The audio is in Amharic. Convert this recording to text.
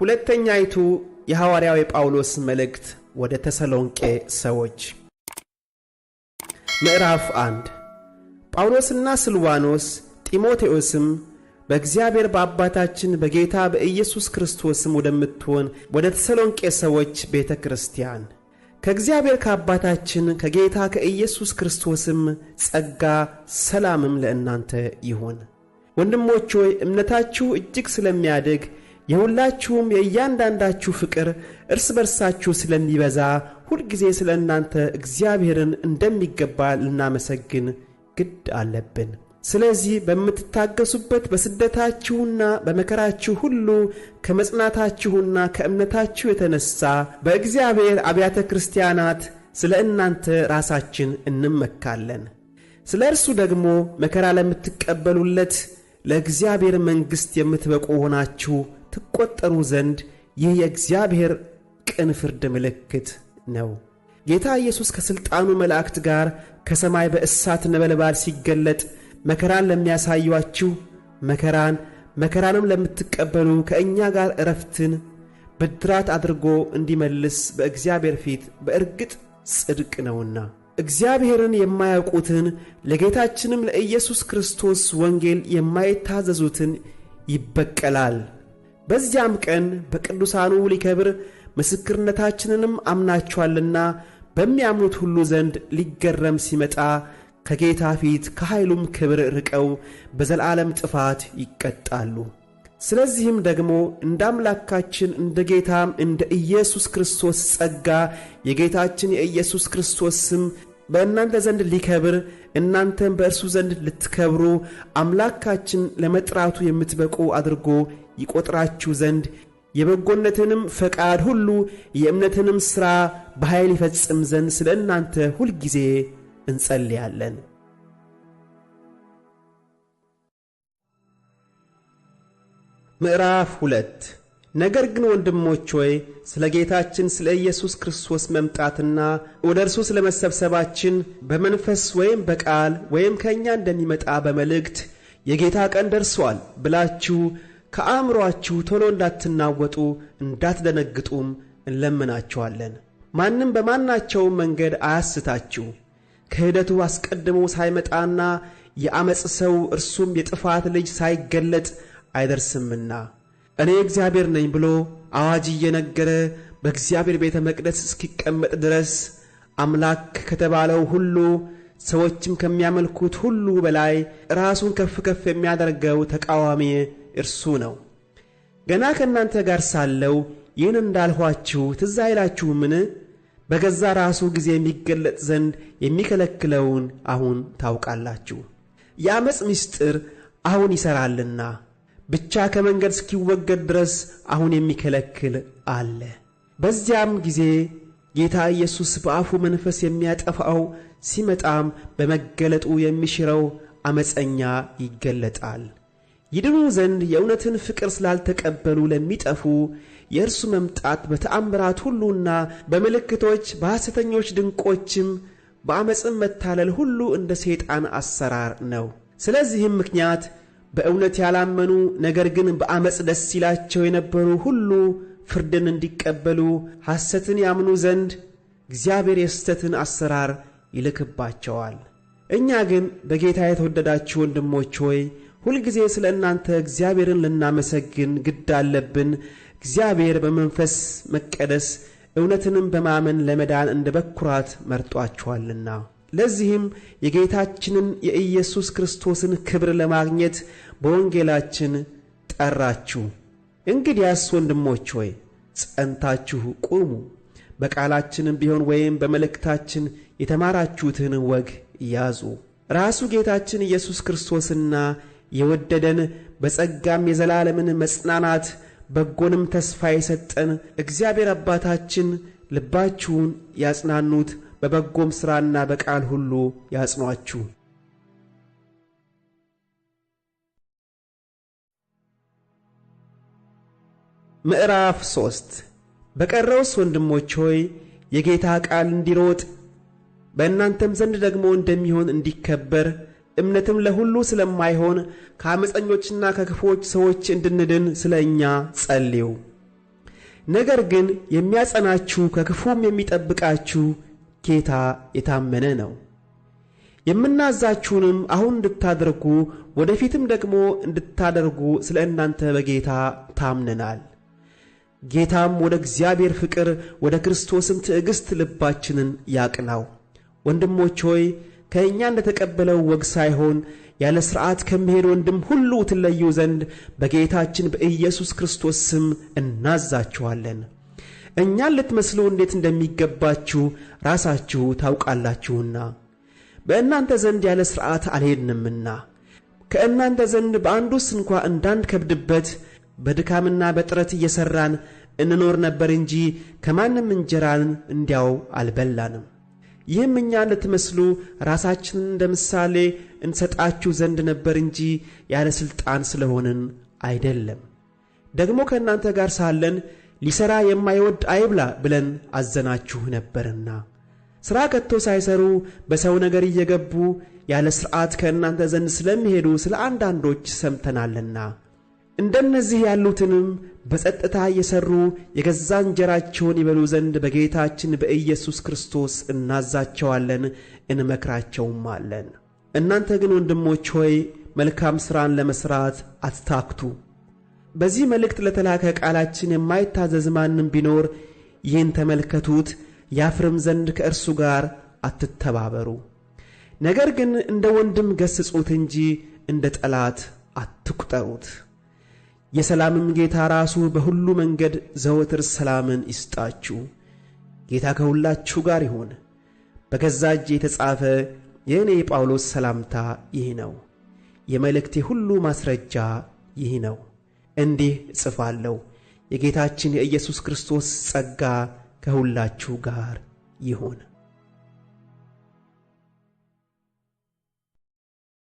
ሁለተኛይቱ የሐዋርያው የጳውሎስ መልእክት ወደ ተሰሎንቄ ሰዎች ምዕራፍ 1 ጳውሎስና ስልዋኖስ ጢሞቴዎስም በእግዚአብሔር በአባታችን በጌታ በኢየሱስ ክርስቶስም ወደምትሆን ወደ ተሰሎንቄ ሰዎች ቤተ ክርስቲያን ከእግዚአብሔር ከአባታችን ከጌታ ከኢየሱስ ክርስቶስም ጸጋ ሰላምም ለእናንተ ይሁን። ወንድሞች ሆይ እምነታችሁ እጅግ ስለሚያድግ የሁላችሁም የእያንዳንዳችሁ ፍቅር እርስ በርሳችሁ ስለሚበዛ ሁልጊዜ ስለ እናንተ እግዚአብሔርን እንደሚገባ ልናመሰግን ግድ አለብን። ስለዚህ በምትታገሱበት በስደታችሁና በመከራችሁ ሁሉ ከመጽናታችሁና ከእምነታችሁ የተነሣ በእግዚአብሔር አብያተ ክርስቲያናት ስለ እናንተ ራሳችን እንመካለን። ስለ እርሱ ደግሞ መከራ ለምትቀበሉለት ለእግዚአብሔር መንግሥት የምትበቁ ሆናችሁ ትቈጠሩ ዘንድ ይህ የእግዚአብሔር ቅን ፍርድ ምልክት ነው። ጌታ ኢየሱስ ከሥልጣኑ መላእክት ጋር ከሰማይ በእሳት ነበልባል ሲገለጥ መከራን ለሚያሳዩአችሁ መከራንም ለምትቀበሉ ከእኛ ጋር ዕረፍትን ብድራት አድርጎ እንዲመልስ በእግዚአብሔር ፊት በእርግጥ ጽድቅ ነውና። እግዚአብሔርን የማያውቁትን ለጌታችንም ለኢየሱስ ክርስቶስ ወንጌል የማይታዘዙትን ይበቀላል። በዚያም ቀን በቅዱሳኑ ሊከብር ምስክርነታችንንም አምናችኋልና በሚያምኑት ሁሉ ዘንድ ሊገረም ሲመጣ ከጌታ ፊት ከኃይሉም ክብር ርቀው በዘላለም ጥፋት ይቀጣሉ። ስለዚህም ደግሞ እንደ አምላካችን እንደ ጌታም እንደ ኢየሱስ ክርስቶስ ጸጋ የጌታችን የኢየሱስ ክርስቶስ ስም በእናንተ ዘንድ ሊከብር እናንተም በእርሱ ዘንድ ልትከብሩ አምላካችን ለመጥራቱ የምትበቁ አድርጎ ይቈጥራችሁ ዘንድ የበጎነትንም ፈቃድ ሁሉ የእምነትንም ሥራ በኃይል ይፈጽም ዘንድ ስለ እናንተ ሁልጊዜ እንጸልያለን። ምዕራፍ 2 ነገር ግን ወንድሞች ሆይ ስለ ጌታችን ስለ ኢየሱስ ክርስቶስ መምጣትና ወደ እርሱ ስለ መሰብሰባችን በመንፈስ ወይም በቃል ወይም ከእኛ እንደሚመጣ በመልእክት የጌታ ቀን ደርሷል ብላችሁ ከአእምሮአችሁ ቶሎ እንዳትናወጡ እንዳትደነግጡም እንለምናችኋለን። ማንም በማናቸውም መንገድ አያስታችሁ። ክህደቱ አስቀድሞ ሳይመጣና የዓመፅ ሰው እርሱም የጥፋት ልጅ ሳይገለጥ አይደርስምና እኔ እግዚአብሔር ነኝ ብሎ አዋጅ እየነገረ በእግዚአብሔር ቤተ መቅደስ እስኪቀመጥ ድረስ አምላክ ከተባለው ሁሉ ሰዎችም ከሚያመልኩት ሁሉ በላይ ራሱን ከፍ ከፍ የሚያደርገው ተቃዋሚ እርሱ ነው። ገና ከእናንተ ጋር ሳለው ይህን እንዳልኋችሁ ትዝ አይላችሁምን? በገዛ ራሱ ጊዜ የሚገለጥ ዘንድ የሚከለክለውን አሁን ታውቃላችሁ። የዓመፅ ምስጢር አሁን ይሠራልና ብቻ ከመንገድ እስኪወገድ ድረስ አሁን የሚከለክል አለ። በዚያም ጊዜ ጌታ ኢየሱስ በአፉ መንፈስ የሚያጠፋው ሲመጣም በመገለጡ የሚሽረው ዓመፀኛ ይገለጣል። ይድኑ ዘንድ የእውነትን ፍቅር ስላልተቀበሉ ለሚጠፉ የእርሱ መምጣት በተአምራት ሁሉና በምልክቶች በሐሰተኞች ድንቆችም በዓመፅም መታለል ሁሉ እንደ ሰይጣን አሰራር ነው። ስለዚህም ምክንያት በእውነት ያላመኑ ነገር ግን በዓመፅ ደስ ይላቸው የነበሩ ሁሉ ፍርድን እንዲቀበሉ ሐሰትን ያምኑ ዘንድ እግዚአብሔር የስተትን አሰራር ይልክባቸዋል። እኛ ግን በጌታ የተወደዳችሁ ወንድሞች ሆይ ሁልጊዜ ስለ እናንተ እግዚአብሔርን ልናመሰግን ግድ አለብን። እግዚአብሔር በመንፈስ መቀደስ እውነትንም በማመን ለመዳን እንደ በኩራት መርጧችኋልና። ለዚህም የጌታችንን የኢየሱስ ክርስቶስን ክብር ለማግኘት በወንጌላችን ጠራችሁ። እንግዲያስ ወንድሞች ሆይ ጸንታችሁ ቁሙ። በቃላችንም ቢሆን ወይም በመልእክታችን የተማራችሁትን ወግ ያዙ። ራሱ ጌታችን ኢየሱስ ክርስቶስና የወደደን በጸጋም የዘላለምን መጽናናት በጎንም ተስፋ የሰጠን እግዚአብሔር አባታችን ልባችሁን ያጽናኑት፣ በበጎም ሥራና በቃል ሁሉ ያጽኗችሁ። ምዕራፍ 3 በቀረውስ ወንድሞች ሆይ የጌታ ቃል እንዲሮጥ በእናንተም ዘንድ ደግሞ እንደሚሆን እንዲከበር እምነትም ለሁሉ ስለማይሆን ከአመፀኞችና ከክፉዎች ሰዎች እንድንድን ስለ እኛ ጸልዩ። ነገር ግን የሚያጸናችሁ ከክፉም የሚጠብቃችሁ ጌታ የታመነ ነው። የምናዛችሁንም አሁን እንድታደርጉ ወደፊትም ደግሞ እንድታደርጉ ስለ እናንተ በጌታ ታምነናል። ጌታም ወደ እግዚአብሔር ፍቅር ወደ ክርስቶስም ትዕግሥት ልባችንን ያቅናው። ወንድሞች ሆይ ከእኛ እንደተቀበለው ወግ ሳይሆን ያለ ሥርዓት ከሚሄድ ወንድም ሁሉ ትለዩ ዘንድ በጌታችን በኢየሱስ ክርስቶስ ስም እናዛችኋለን። እኛን ልትመስሉ እንዴት እንደሚገባችሁ ራሳችሁ ታውቃላችሁና። በእናንተ ዘንድ ያለ ሥርዓት አልሄድንምና ከእናንተ ዘንድ በአንዱስ እንኳ እንዳንከብድበት በድካምና በጥረት እየሠራን እንኖር ነበር እንጂ ከማንም እንጀራን እንዲያው አልበላንም። ይህም እኛን ልትመስሉ ራሳችንን እንደ ምሳሌ እንሰጣችሁ ዘንድ ነበር እንጂ ያለ ሥልጣን ስለሆንን አይደለም። ደግሞ ከእናንተ ጋር ሳለን ሊሠራ የማይወድ አይብላ ብለን አዘናችሁ ነበርና። ሥራ ከቶ ሳይሠሩ በሰው ነገር እየገቡ ያለ ሥርዓት ከእናንተ ዘንድ ስለሚሄዱ ስለ አንዳንዶች ሰምተናልና። እንደነዚህ ያሉትንም በጸጥታ እየሠሩ የገዛ እንጀራቸውን ይበሉ ዘንድ በጌታችን በኢየሱስ ክርስቶስ እናዛቸዋለን፣ እንመክራቸውማለን። እናንተ ግን ወንድሞች ሆይ መልካም ሥራን ለመሥራት አትታክቱ። በዚህ መልእክት ለተላከ ቃላችን የማይታዘዝ ማንም ቢኖር ይህን ተመልከቱት፣ ያፍርም ዘንድ ከእርሱ ጋር አትተባበሩ። ነገር ግን እንደ ወንድም ገሥጹት እንጂ እንደ ጠላት አትቁጠሩት። የሰላምም ጌታ ራሱ በሁሉ መንገድ ዘወትር ሰላምን ይስጣችሁ። ጌታ ከሁላችሁ ጋር ይሁን። በገዛ እጄ የተጻፈ የእኔ የጳውሎስ ሰላምታ ይህ ነው። የመልእክቴ ሁሉ ማስረጃ ይህ ነው። እንዲህ እጽፋለሁ። የጌታችን የኢየሱስ ክርስቶስ ጸጋ ከሁላችሁ ጋር ይሁን።